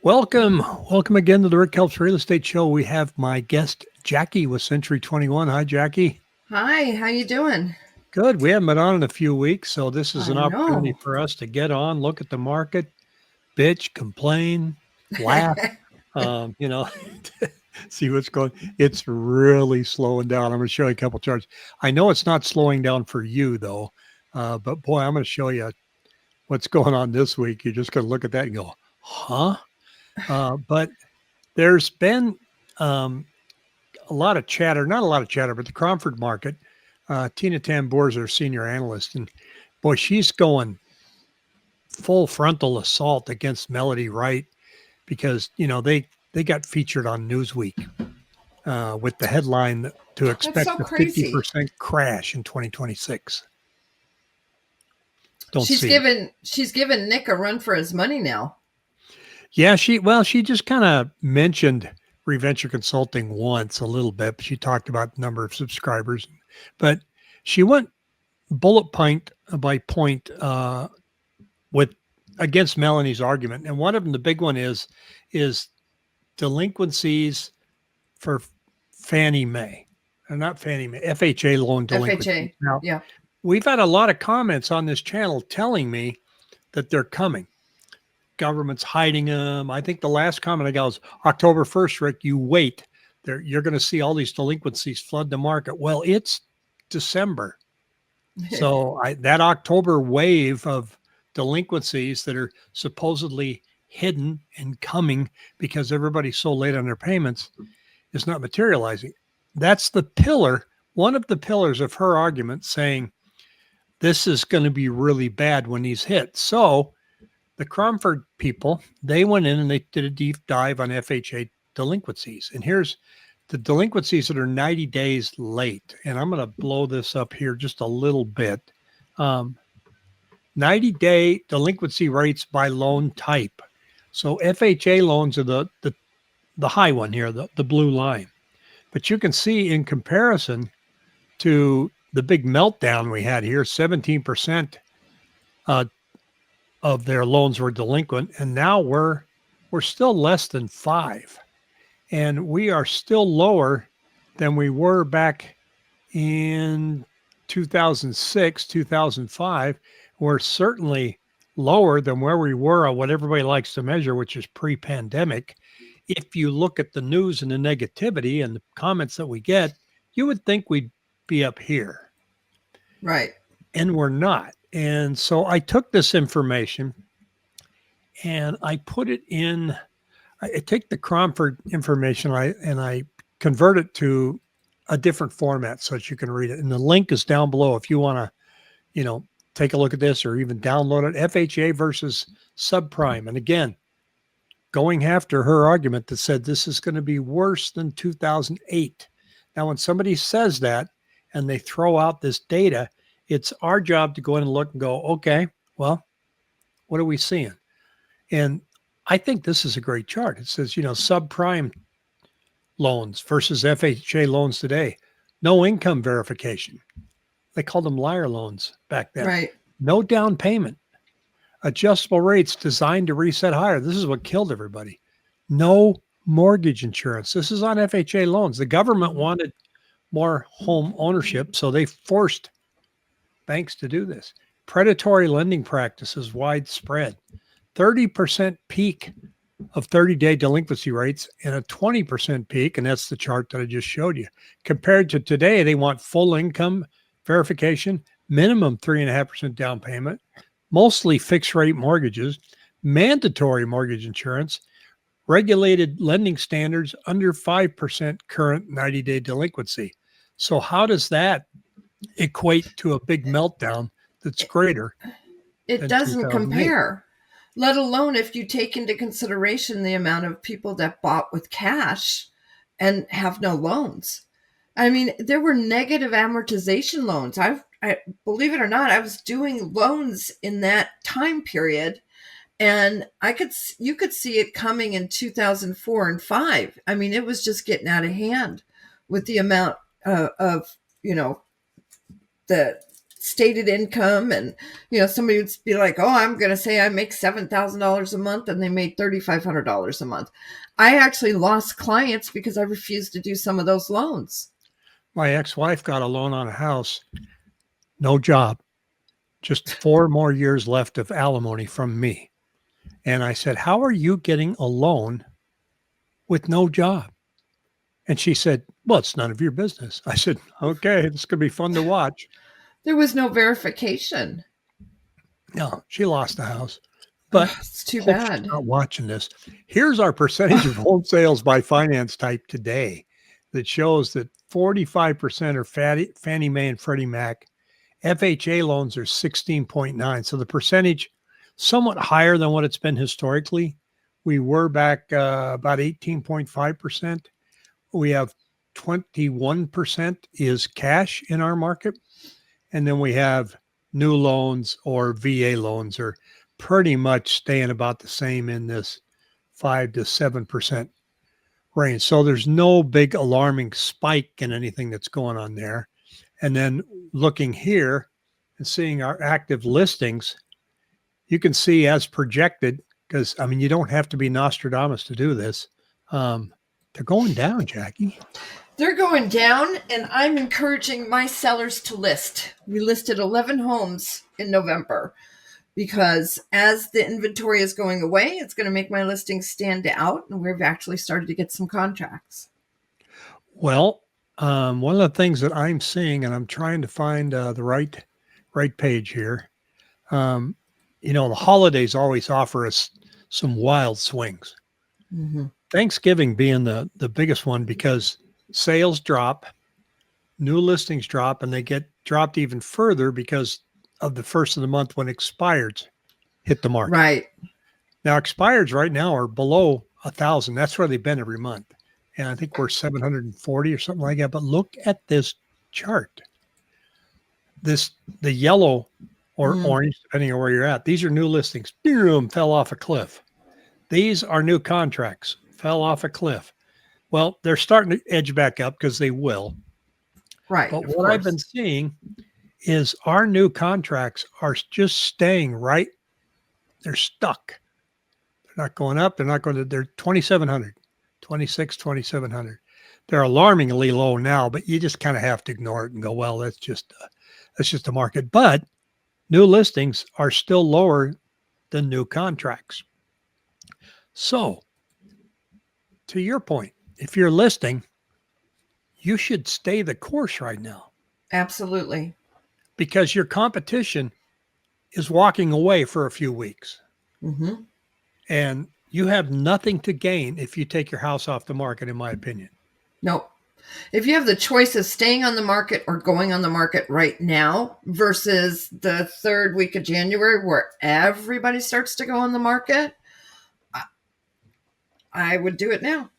Welcome. Welcome again to the Rick Helps Real Estate Show. We have my guest, Jackie with Century 21. Hi, Jackie. Hi, how you doing? Good. We haven't been on in a few weeks, so this is I an opportunity know. for us to get on, look at the market, bitch, complain, laugh, you know, see what's going. It's really slowing down. I'm going to show you a couple charts. I know it's not slowing down for you, though, but boy, I'm going to show you what's going on this week. You're just going to look at that and go, huh? But there's been a lot of chatter, not a lot of chatter, but the Cromford market. Tina Tambour is our senior analyst, and boy, she's going full frontal assault against Melody Wright because they got featured on Newsweek with the headline to That's so expect a crazy. 50% crash in 2026. Don't She's see it. given Nick a run for his money now. Yeah, she just kind of mentioned Reventure Consulting once a little bit. But she talked about the number of subscribers, but she went bullet point by point with against Melanie's argument, and one of them, the big one, is delinquencies for Fannie Mae, or not Fannie Mae, FHA loan delinquencies. FHA. Now, Yeah. we've had a lot of comments on this channel telling me that they're coming. Government's hiding them. I think the last comment I got was October 1st, Rick, you wait. You're going to see all these delinquencies flood the market. Well, it's December. So that October wave of delinquencies that are supposedly hidden and coming because everybody's so late on their payments is not materializing. That's the pillar, one of the pillars of her argument, saying this is going to be really bad when these hit. So the Cromford people, they went in and they did a deep dive on FHA delinquencies. And here's the delinquencies that are 90 days late. And I'm going to blow this up here just a little bit. 90-day delinquency rates by loan type. So FHA loans are the high one here, the blue line. But you can see in comparison to the big meltdown we had here, 17% of their loans were delinquent, and now we're still less than 5, and we are still lower than we were back in 2006, 2005. We're certainly lower than where we were on what everybody likes to measure, which is pre-pandemic. If you look at the news and the negativity and the comments that we get, you would think we'd be up here. Right. And we're not. And so I took this information and I put it in. I take the Cromford information and I convert it to a different format so that you can read it. And the link is down below if you want to, take a look at this or even download it. FHA versus subprime. And again, going after her argument that said this is going to be worse than 2008. Now, when somebody says that and they throw out this data, it's our job to go in and look and go, okay, well, what are we seeing? And I think this is a great chart. It says, subprime loans versus FHA loans today. No income verification. They called them liar loans back then. Right. No down payment. Adjustable rates designed to reset higher. This is what killed everybody. No mortgage insurance. This is on FHA loans. The government wanted more home ownership, so they forced banks to do this. Predatory lending practices widespread. 30% peak of 30-day delinquency rates and a 20% peak, and that's the chart that I just showed you. Compared to today, they want full income verification, minimum 3.5% down payment, mostly fixed rate mortgages, mandatory mortgage insurance, regulated lending standards under 5% current 90-day delinquency. So how does that equate to a big meltdown that's greater It than doesn't 2008? compare, let alone if you take into consideration the amount of people that bought with cash and have no loans. I mean, there were negative amortization loans. I believe it or not, I was doing loans in that time period, and you could see it coming in 2004 and 5. I mean, it was just getting out of hand with the amount of the stated income, and somebody would be like, oh, I'm going to say I make $7,000 a month, and they made $3,500 a month. I actually lost clients because I refused to do some of those loans. My ex-wife got a loan on a house, no job, just 4 more years left of alimony from me. And I said, how are you getting a loan with no job? And she said, well, it's none of your business. I said, okay, this could be fun to watch. There was no verification. No, she lost the house, but It's too hope she's bad. not watching this. Here's our percentage of home sales by finance type today that shows that 45% are Fannie Mae and Freddie Mac. FHA loans are 16.9. So the percentage somewhat higher than what it's been historically. We were back about 18.5%. We have 21% is cash in our market. And then we have new loans or VA loans are pretty much staying about the same in this 5 to 7% range. So there's no big alarming spike in anything that's going on there. And then looking here and seeing our active listings, you can see as projected, because I mean, you don't have to be Nostradamus to do this. They're going down, Jackie. They're going down, and I'm encouraging my sellers to list. We listed 11 homes in November because as the inventory is going away, it's going to make my listings stand out, and we've actually started to get some contracts. Well, one of the things that I'm seeing, and I'm trying to find the right page here. The holidays always offer us some wild swings. Mm-hmm. Thanksgiving being the biggest one because sales drop, new listings drop, and they get dropped even further because of the first of the month when expireds hit the market. Right. Now, expireds right now are below 1,000. That's where they've been every month. And I think we're 740 or something like that. But look at this chart. The yellow or orange, depending on where you're at. These are new listings. Boom, fell off a cliff. These are new contracts. Fell off a cliff. Well, they're starting to edge back up because they will. Right. But what I've been seeing is our new contracts are just staying right. They're stuck. They're not going up. They're not going to, they're 2,700, 2,700. They're alarmingly low now, but you just kind of have to ignore it and go, well, that's just the market. But new listings are still lower than new contracts. So to your point, if you're listing, you should stay the course right now. Absolutely. Because your competition is walking away for a few weeks. Mm-hmm. And you have nothing to gain if you take your house off the market, in my opinion. Nope. If you have the choice of staying on the market or going on the market right now versus the third week of January where everybody starts to go on the market, I would do it now.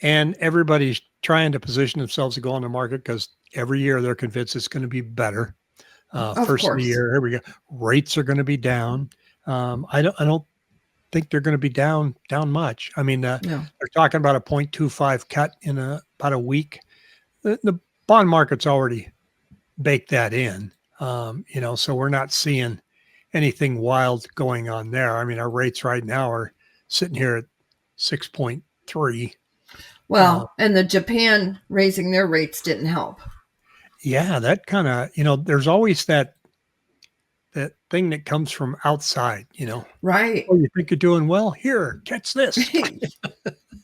And everybody's trying to position themselves to go on the market because every year they're convinced it's going to be better. First of the year, here we go. Rates are going to be down. I don't think they're going to be down much. I mean, No. they're talking about a 0.25 cut in about a week. The bond market's already baked that in, so we're not seeing anything wild going on there. I mean, our rates right now are sitting here at 6.3. Well, and the Japan raising their rates didn't help. Yeah, that kind of, there's always that thing that comes from outside, Right. Oh, you think you're doing well? Here, catch this.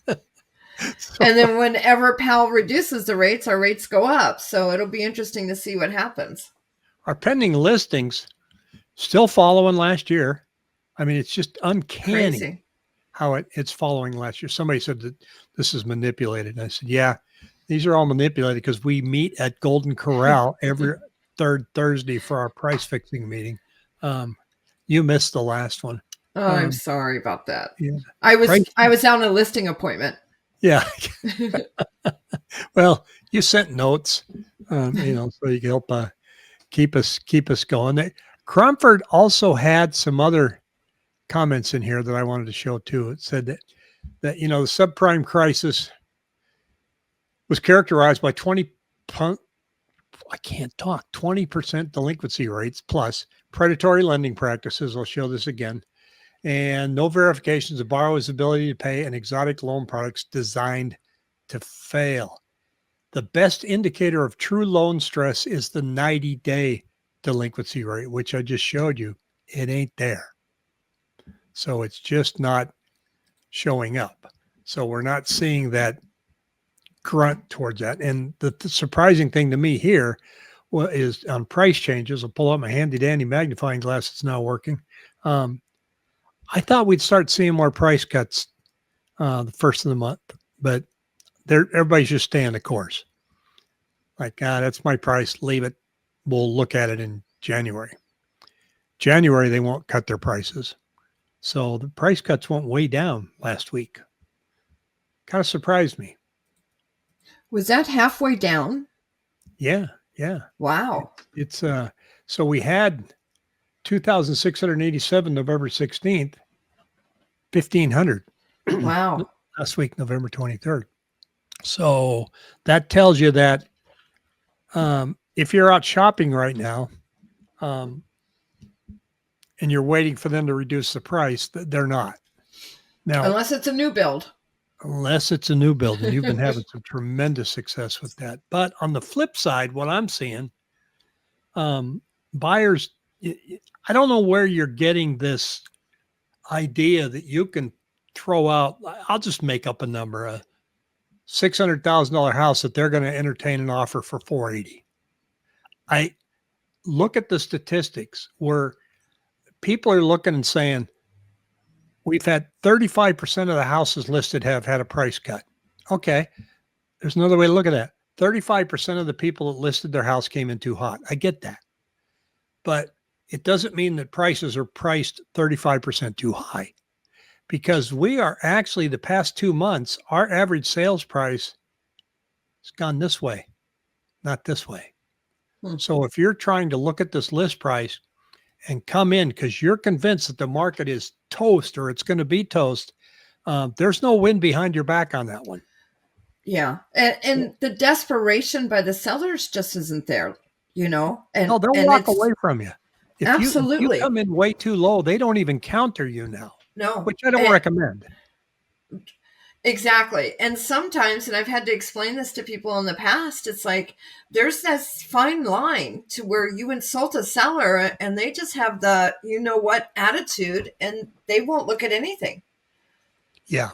And then whenever Powell reduces the rates, our rates go up. So it'll be interesting to see what happens. Our pending listings still following last year. I mean, it's just uncanny. Crazy. How it's following last year. Somebody said that this is manipulated. And I said, yeah, these are all manipulated because we meet at Golden Corral every third Thursday for our price fixing meeting. You missed the last one. Oh, I'm sorry about that. Yeah. I was on a listing appointment. Yeah. Well, you sent notes, so you can help keep us going. Cromford also had some other comments in here that I wanted to show too. It said that the subprime crisis was characterized by 20 I can't talk, 20% delinquency rates plus predatory lending practices. I'll show this again. And no verifications of borrower's ability to pay, and exotic loan products designed to fail. The best indicator of true loan stress is the 90-day delinquency rate, which I just showed you. It ain't there. So it's just not showing up. So we're not seeing that grunt towards that. And the surprising thing to me here is on price changes. I'll pull up my handy dandy magnifying glass. It's not working. I thought we'd start seeing more price cuts the first of the month, but everybody's just staying the course. Like, that's my price. Leave it. We'll look at it in January. January, they won't cut their prices. So the price cuts went way down last week. Kind of surprised me. Was that halfway down? Yeah. Yeah. Wow. It's so we had 2,687 November 16th, 1,500. Wow. Last week, November 23rd. So that tells you that if you're out shopping right now and you're waiting for them to reduce the price, they're not. Now, unless it's a new build. Unless it's a new build, and you've been having some tremendous success with that. But on the flip side, what I'm seeing, buyers, I don't know where you're getting this idea that you can throw out, I'll just make up a number, a $600,000 house that they're going to entertain an offer for $480,000. I look at the statistics where people are looking and saying, we've had 35% of the houses listed have had a price cut. Okay. There's another way to look at that. 35% of the people that listed their house came in too hot. I get that. But it doesn't mean that prices are priced 35% too high, because we are actually, the past 2 months, our average sales price has gone this way, not this way. So if you're trying to look at this list price and come in because you're convinced that the market is toast or it's going to be toast, there's no wind behind your back on that one. Yeah. And the desperation by the sellers just isn't there, you know? And no, they'll walk away from you. If you come in way too low, they don't even counter you now. No. Which I don't recommend. Exactly. And sometimes, and I've had to explain this to people in the past, it's like there's this fine line to where you insult a seller and they just have the, you know what, attitude, and they won't look at anything. Yeah.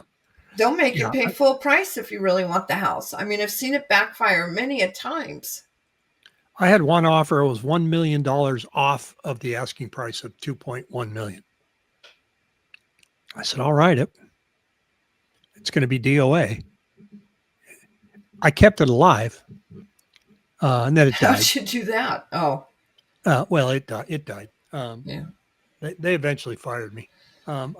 They'll make you pay full price if you really want the house. I mean, I've seen it backfire many a times. I had one offer. It was $1 million off of the asking price of $2.1 million. I said, all right, it's going to be DOA. I kept it alive, and then it died. How'd you do that? Oh, well, it died. Yeah. They eventually fired me. So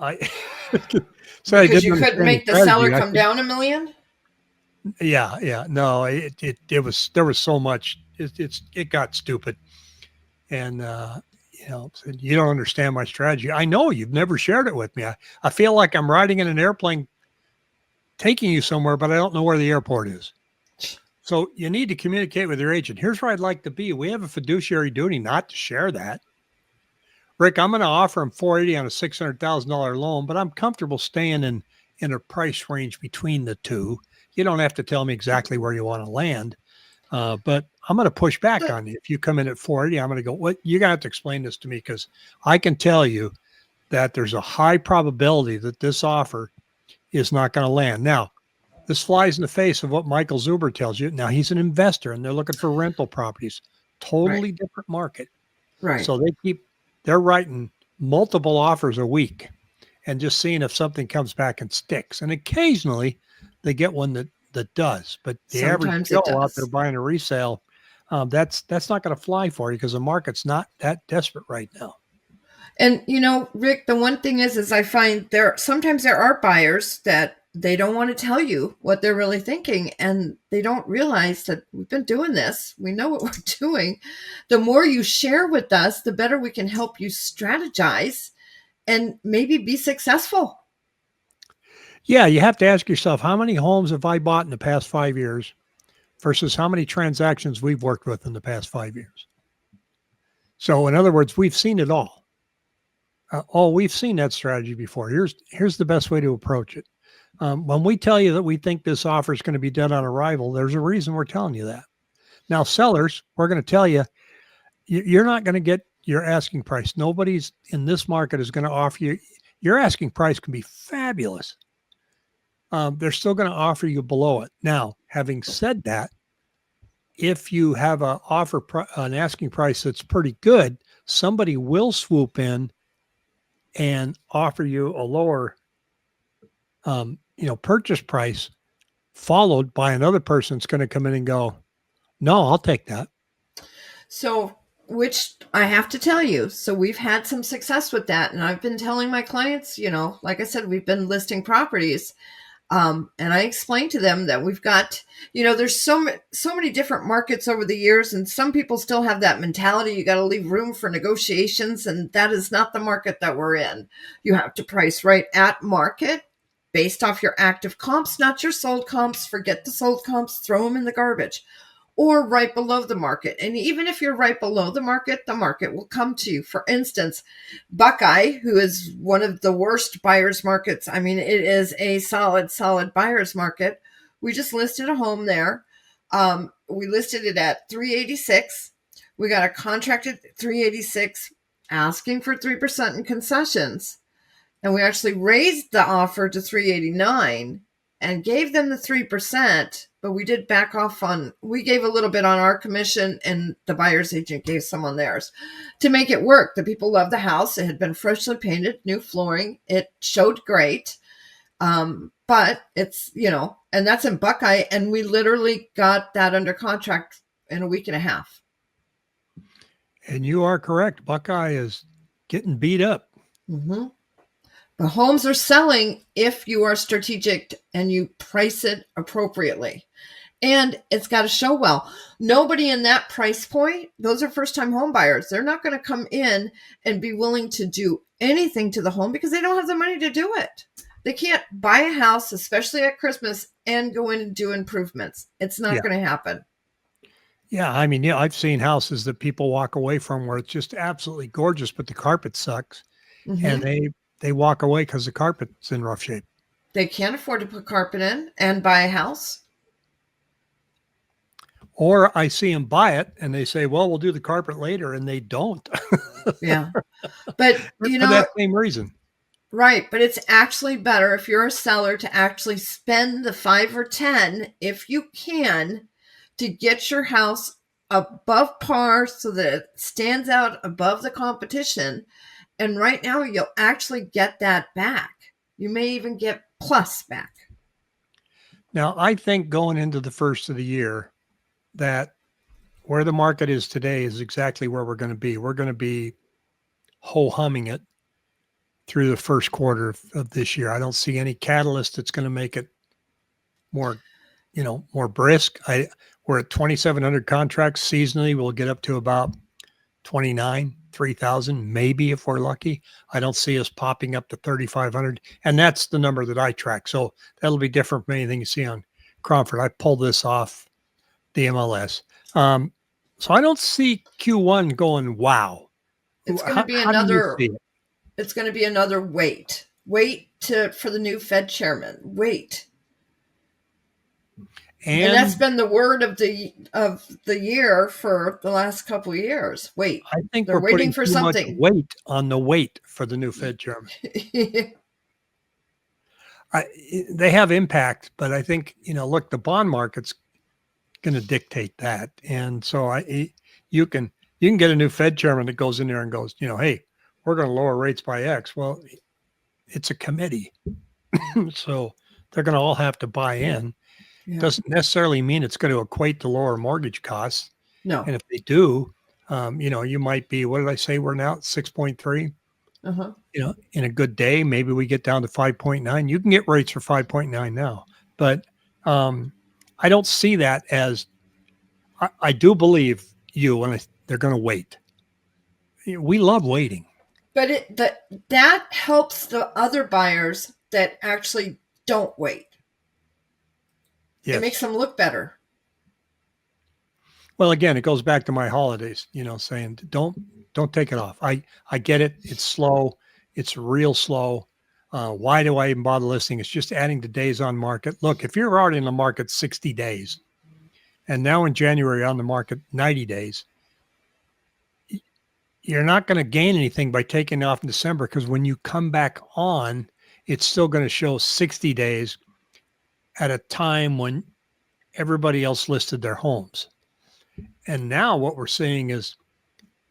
because you couldn't make the seller come down $1 million. Yeah. No, it was, there was so much. It got stupid, and you don't understand my strategy. I know you've never shared it with me. I feel like I'm riding in an airplane taking you somewhere, but I don't know where the airport is. So you need to communicate with your agent. Here's where I'd like to be. We have a fiduciary duty not to share that. Rick, I'm going to offer him $480,000 on a $600,000 loan, but I'm comfortable staying in a price range between the two. You don't have to tell me exactly where you want to land, but I'm going to push back on you. If you come in at $480,000, I'm going to go, what? You're going to have to explain this to me, because I can tell you that there's a high probability that this offer is not going to land. Now, this flies in the face of what Michael Zuber tells you. Now, he's an investor and they're looking for rental properties, totally different market. Right. So they're writing multiple offers a week and just seeing if something comes back and sticks. And occasionally they get one that does, but the average Joe out there buying a resale, that's not going to fly for you because the market's not that desperate right now. And, Rick, the one thing is I find sometimes there are buyers that they don't want to tell you what they're really thinking, and they don't realize that we've been doing this. We know what we're doing. The more you share with us, the better we can help you strategize and maybe be successful. Yeah, you have to ask yourself, how many homes have I bought in the past 5 years versus how many transactions we've worked with in the past 5 years. So in other words, we've seen it all. We've seen that strategy before. Here's the best way to approach it. When we tell you that we think this offer is going to be dead on arrival, there's a reason we're telling you that. Now, sellers, we're going to tell you, you're not going to get your asking price. Nobody's in this market is going to offer you. Your asking price can be fabulous. They're still going to offer you below it. Now, having said that, if you have an asking price that's pretty good, somebody will swoop in and offer you a lower, purchase price, followed by another person that's going to come in and go, no, I'll take that. So, which I have to tell you, so we've had some success with that. And I've been telling my clients, like I said, we've been listing properties. And I explained to them that we've got, there's so many different markets over the years, and some people still have that mentality. You got to leave room for negotiations, and that is not the market that we're in. You have to price right at market based off your active comps, not your sold comps. Forget the sold comps, throw them in the garbage. Or right below the market. And even if you're right below the market will come to you. For instance, Buckeye, who is one of the worst buyer's markets. I mean, it is a solid buyer's market. We just listed a home there. We listed it at 386. We got a contract at 386, asking for 3% in concessions. And we actually raised the offer to 389 and gave them the 3%, but we did back off we gave a little bit on our commission, and the buyer's agent gave some on theirs to make it work. The people loved the house. It had been freshly painted, new flooring. It showed great. But it's, and that's in Buckeye, and we literally got that under contract in a week and a half. And you are correct. Buckeye is getting beat up. Mm-hmm. The homes are selling if you are strategic and you price it appropriately. And it's got to show well. Nobody in that price point, those are first-time home buyers. They're not going to come in and be willing to do anything to the home because they don't have the money to do it. They can't buy a house, especially at Christmas, and go in and do improvements. It's not going to happen. Yeah, I mean, I've seen houses that people walk away from where it's just absolutely gorgeous, but the carpet sucks. Mm-hmm. And they walk away because the carpet's in rough shape. They can't afford to put carpet in and buy a house. Or I see them buy it and they say, well, we'll do the carpet later, and they don't. Yeah. But, for that same reason. Right. But it's actually better if you're a seller to actually spend the 5 or 10, if you can, to get your house above par so that it stands out above the competition. And right now, you'll actually get that back. You may even get plus back. Now, I think going into the first of the year, that where the market is today is exactly where we're going to be. We're going to be ho-humming it through the first quarter of this year. I don't see any catalyst that's going to make it more brisk. We're at 2,700 contracts seasonally. We'll get up to about 3,000, maybe if we're lucky. I don't see us popping up to 3,500, and that's the number that I track. So that'll be different from anything you see on Cromford. I pulled this off the MLS. So I don't see Q1 going, wow. It's going to be another. It's going to be another wait for the new Fed chairman. Wait. And that's been the word of the year for the last couple of years. Wait. I think they're waiting for something. Wait on the wait for the new Fed chairman. They have impact, but I think, look, the bond market's going to dictate that. And so you can get a new Fed chairman that goes in there and goes, hey, we're going to lower rates by X. Well, it's a committee. So they're going to all have to buy in. Yeah. Doesn't necessarily mean it's going to equate to lower mortgage costs. No. And if they do, you might be, what did I say? We're now at 6.3. Uh-huh. In a good day, maybe we get down to 5.9. You can get rates for 5.9 now, but I don't see that as, I do believe they're going to wait. We love waiting. But that helps the other buyers that actually don't wait. Yes. It makes them look better. Well, again, it goes back to my holidays, saying don't take it off. I get it. It's slow. It's real slow. Why do I even bother listing? It's just adding the days on market. Look, if you're already in the market 60 days and now in January on the market 90 days, you're not going to gain anything by taking it off in December, because when you come back on, it's still going to show 60 days at a time when everybody else listed their homes. And now what we're seeing is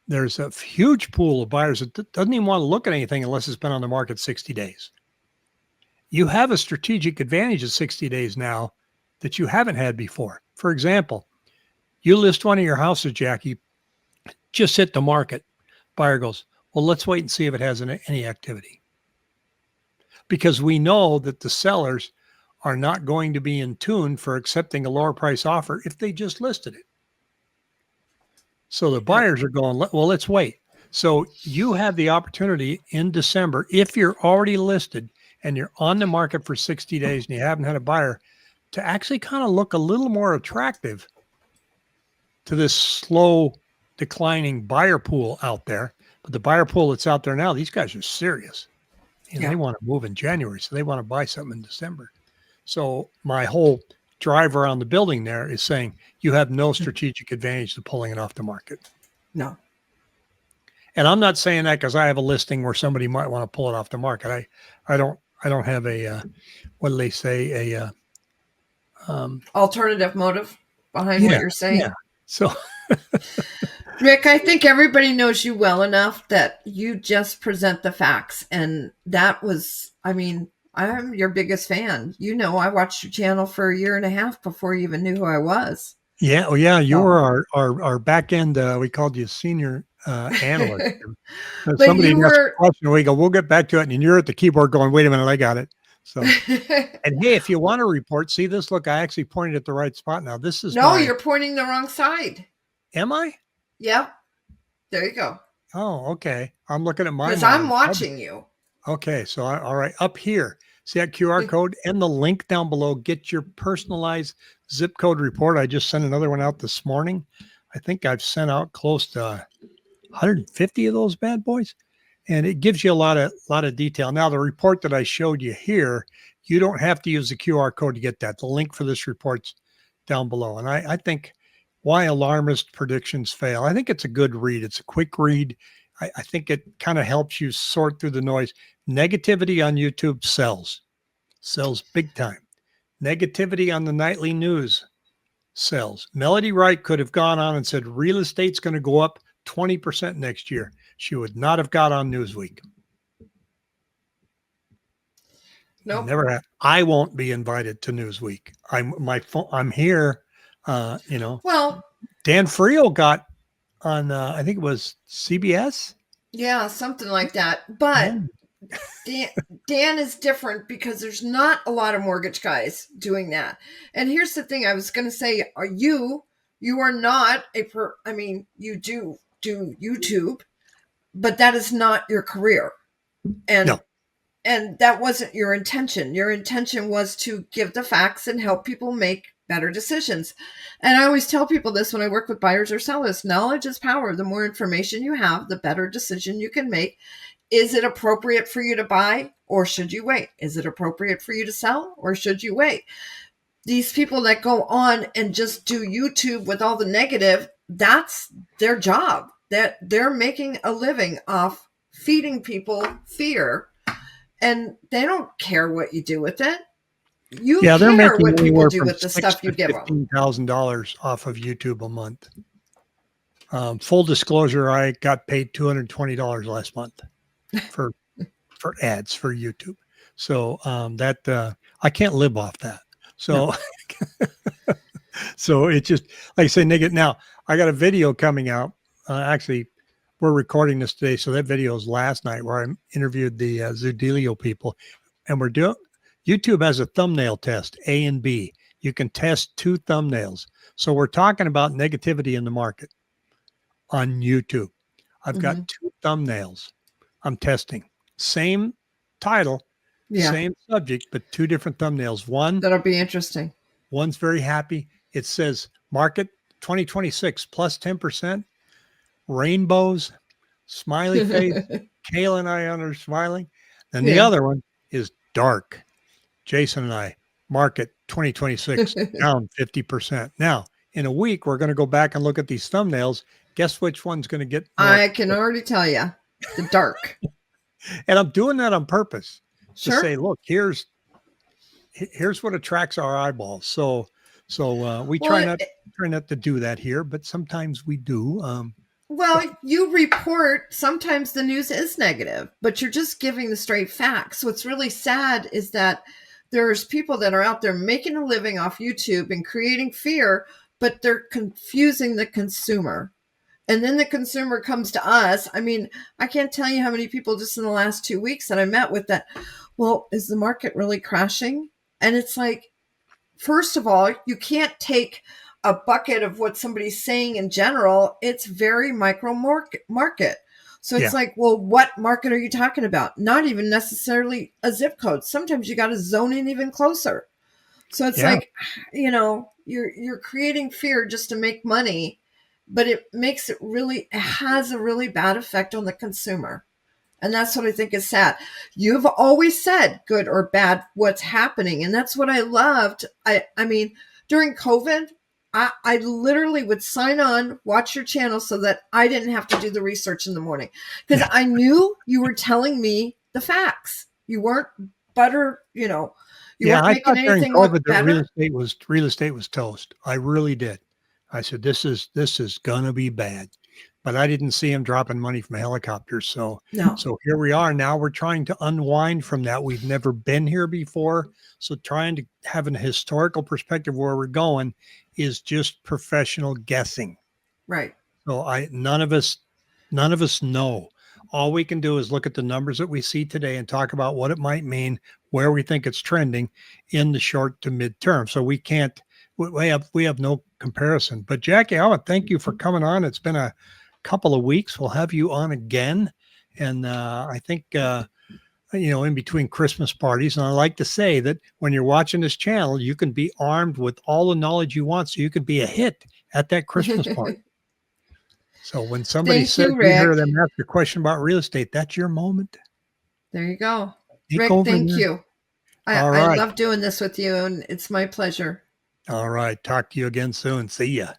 there's a huge pool of buyers that doesn't even want to look at anything unless it's been on the market 60 days. You have a strategic advantage of 60 days now that you haven't had before. For example, you list one of your houses, Jackie, just hit the market. Buyer goes, well, let's wait and see if it has any activity. Because we know that the sellers are not going to be in tune for accepting a lower price offer if they just listed it. So the buyers are going, well, let's wait. So you have the opportunity in December, if you're already listed and you're on the market for 60 days and you haven't had a buyer, to actually kind of look a little more attractive to this slow declining buyer pool out there. But the buyer pool that's out there now, these guys are serious. They want to move in January, so they want to buy something in December. So my whole drive around the building there is saying you have no strategic advantage to pulling it off the market. No. And I'm not saying that because I have a listing where somebody might want to pull it off the market. I don't have a what do they say, a alternative motive behind what you're saying. Yeah. So Rick, I think everybody knows you well enough that you just present the facts. And that was, I'm your biggest fan. I watched your channel for a year and a half before you even knew who I was. Yeah. Oh, yeah. You were our back end. We called you senior analyst. But somebody you were a question, we go, we'll get back to it. And you're at the keyboard going, wait a minute, I got it. So, and hey, if you want to report, see this, look, I actually pointed at the right spot. Now this is you're pointing the wrong side. Am I? Yep. There you go. Oh, okay. I'm looking at my, because I'm watching you. Okay. So, all right. Up here, see that QR code and the link down below, get your personalized zip code report. I just sent another one out this morning. I think I've sent out close to 150 of those bad boys. And it gives you a lot of detail. Now, the report that I showed you here, you don't have to use the QR code to get that. The link for this report's down below. And I think why alarmist predictions fail. I think it's a good read. It's a quick read. I think it kind of helps you sort through the noise. Negativity on YouTube sells big time. Negativity on the nightly news sells. Melody Wright could have gone on and said, real estate's going to go up 20% next year. She would not have got on Newsweek. Nope. Never have. I won't be invited to Newsweek. I'm here. Well, Dan Frio got on. I think it was CBS. Yeah, something like that. But Dan is different because there's not a lot of mortgage guys doing that. And here's the thing: I was going to say, you are not you do YouTube, but that is not your career. And no. And that wasn't your intention. Your intention was to give the facts and help people make better decisions. And I always tell people this when I work with buyers or sellers: knowledge is power. The more information you have, the better decision you can make. Is it appropriate for you to buy, or should you wait? Is it appropriate for you to sell, or should you wait? These people that go on and just do YouTube with all the negative, that's their job. That they're making a living off feeding people fear. And they don't care what you do with it. They're making what people do with the stuff you give them. $15,000 off of YouTube a month. Full disclosure, I got paid $220 last month for ads for YouTube. So I can't live off that. So so it's just like I say, negative. Now I got a video coming out. Actually, we're recording this today, so that video is last night where I interviewed the Zudilio people, and YouTube has a thumbnail test, A and B. You can test 2 thumbnails. So we're talking about negativity in the market on YouTube. I've got 2 thumbnails I'm testing. Same title, same subject, but 2 different thumbnails. One that'll be interesting. One's very happy. It says market 2026 plus 10%, rainbows, smiley face. Kayla and I are smiling. And the Yeah. other one is dark. Jason and I, market 2026 down 50%. Now, in a week, we're going to go back and look at these thumbnails. Guess which one's going to get more? I can already tell you the dark. And I'm doing that on purpose to Sure. say, look, here's what attracts our eyeballs. So we Well, try not to do that here, but sometimes we do. well, you report sometimes the news is negative, but you're just giving the straight facts. What's really sad is that there's people that are out there making a living off YouTube and creating fear, but they're confusing the consumer. And then the consumer comes to us. I mean, I can't tell you how many people just in the last 2 weeks that I met with that, well, is the market really crashing? And it's like, first of all, you can't take a bucket of what somebody's saying in general. It's very micro market. So it's Yeah, like, well, what market are you talking about? Not even necessarily a zip code. Sometimes you got to zone in even closer. So it's yeah, like, you're creating fear just to make money, but it has a really bad effect on the consumer. And that's what I think is sad. You've always said good or bad what's happening. And that's what I loved. I mean, during COVID, I literally would sign on, watch your channel so that I didn't have to do the research in the morning. Because yeah. I knew you were telling me the facts. You weren't you Yeah, weren't I making thought during anything look COVID that better. real estate was toast. I really did. I said this is gonna be bad, but I didn't see him dropping money from helicopters. So No. so here we are now. We're trying to unwind from that. We've never been here before, so trying to have an historical perspective where we're going is just professional guessing. Right. So none of us know. All we can do is look at the numbers that we see today and talk about what it might mean, where we think it's trending in the short to midterm. So we have no comparison. But Jackie, I want to thank you for coming on. It's been a couple of weeks. We'll have you on again, and I think in between Christmas parties. And I like to say that when you're watching this channel, you can be armed with all the knowledge you want, so you could be a hit at that Christmas party. So when somebody Thank says you, you hear Rick. them ask a question about real estate, that's your moment. There you go. Take Rick, over thank there. you. All I right. love doing this with you, and it's my pleasure. All right. Talk to you again soon. See ya.